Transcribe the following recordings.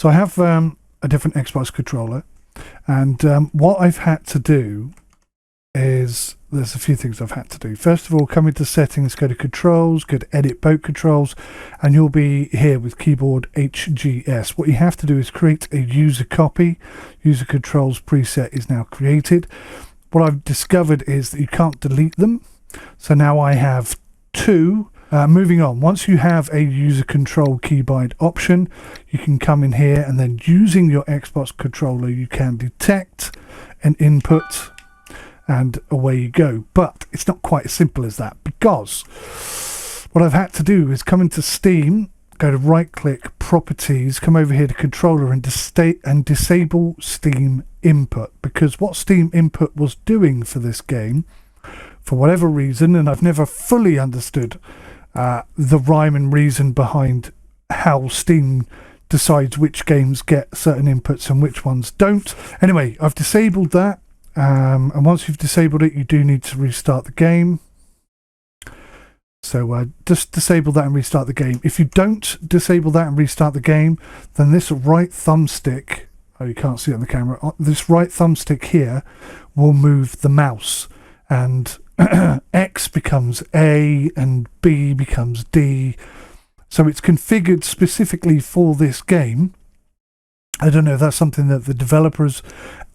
So I have a different Xbox controller, and what I've had to do is, there's a few things I've had to do. First of all, come into settings, go to controls, go to edit boat controls, and you'll be here with keyboard HGS. What you have to do is create a user copy. User controls preset is now created. What I've discovered is that you can't delete them. So now I have two. Moving on, once you have a user control keybind option, you can come in here and then using your Xbox controller, you can detect an input and away you go. But it's not quite as simple as that, because what I've had to do is come into Steam, go to right click, properties, come over here to controller and disable Steam input, because what Steam input was doing for this game, for whatever reason, and I've never fully understood the rhyme and reason behind how Steam decides which games get certain inputs and which ones don't. Anyway, I've disabled that, and once you've disabled it, you do need to restart the game. So just disable that and restart the game. If you don't disable that and restart the game, then this right thumbstick, oh, you can't see it on the camera, this right thumbstick here will move the mouse, and X becomes A and B becomes D. So it's configured specifically for this game. I don't know if that's something that the developers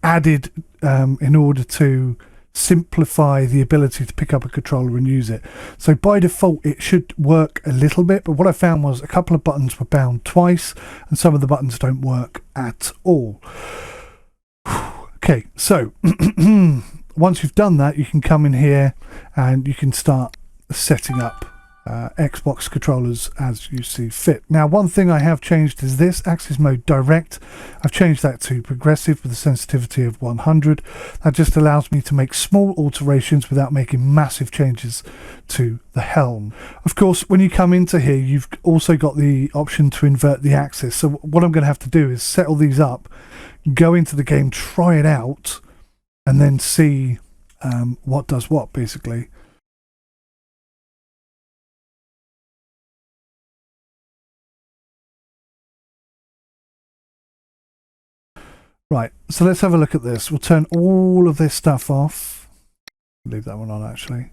added in order to simplify the ability to pick up a controller and use it. So by default it should work a little bit, but what I found was a couple of buttons were bound twice and some of the buttons don't work at all. Okay, so once you've done that, you can come in here and you can start setting up Xbox controllers as you see fit. Now, one thing I have changed is this axis mode direct. I've changed that to progressive with a sensitivity of 100. That just allows me to make small alterations without making massive changes to the helm. Of course, when you come into here, you've also got the option to invert the axis. So what I'm going to have to do is set all these up, go into the game, try it out, and then see what does what, basically. Right, so let's have a look at this. We'll turn all of this stuff off. Leave that one on, actually.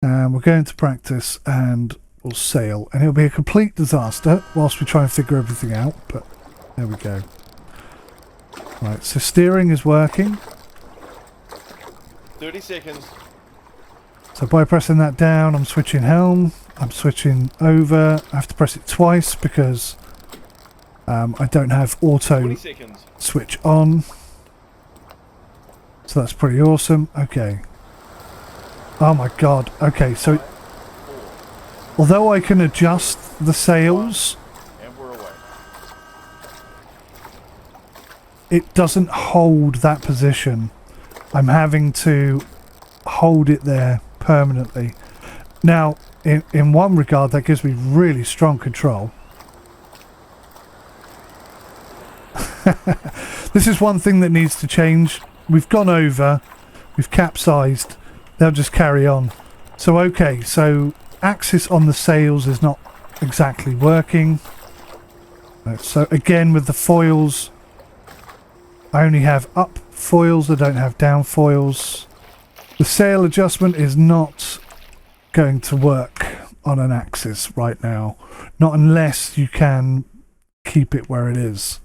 And we'll go into practice and we'll sail. And it'll be a complete disaster whilst we try and figure everything out. But there we go. Right, so steering is working. 30 seconds. So by pressing that down, I'm switching helm. I'm switching over. I have to press it twice because I don't have auto switch on. So that's pretty awesome. Okay. Oh my god. Okay, so although I can adjust the sails, it doesn't hold that position. I'm having to hold it there permanently. Now, in one regard, that gives me really strong control. This is one thing that needs to change. We've gone over, we've capsized, they'll just carry on. So okay, so axis on the sails is not exactly working. So again with the foils, I only have up foils, I don't have down foils. The sail adjustment is not going to work on an axis right now, not unless you can keep it where it is.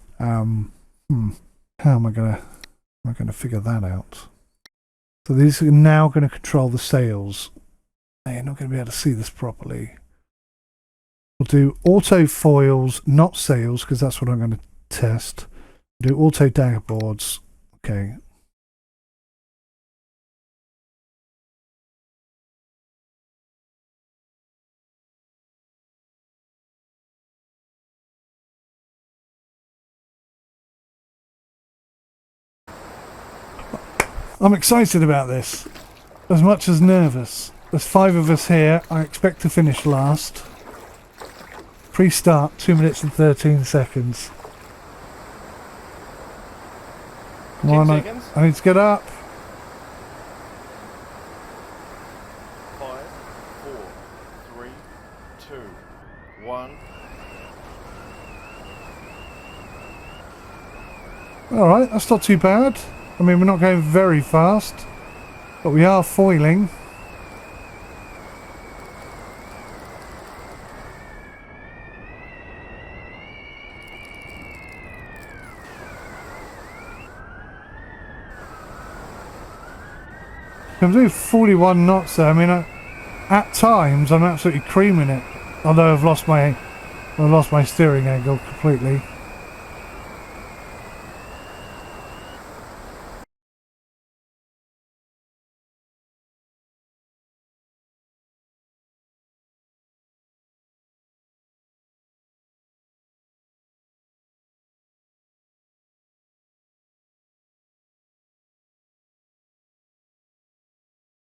How am I gonna figure that out? So these are now going to control the sails. You're not going to be able to see this properly. We'll do auto foils, not sails, because that's what I'm going to test. Do auto dagger boards. Okay. I'm excited about this, as much as nervous. There's 5 of us here. I expect to finish last. Pre-start, 2 minutes and 13 seconds. Come on, I need to get up. 5, 4, 3, 2, 1. Alright, that's not too bad. I mean, we're not going very fast, but we are foiling. I'm doing 41 knots there. I mean, at times I'm absolutely creaming it. Although I've lost my steering angle completely.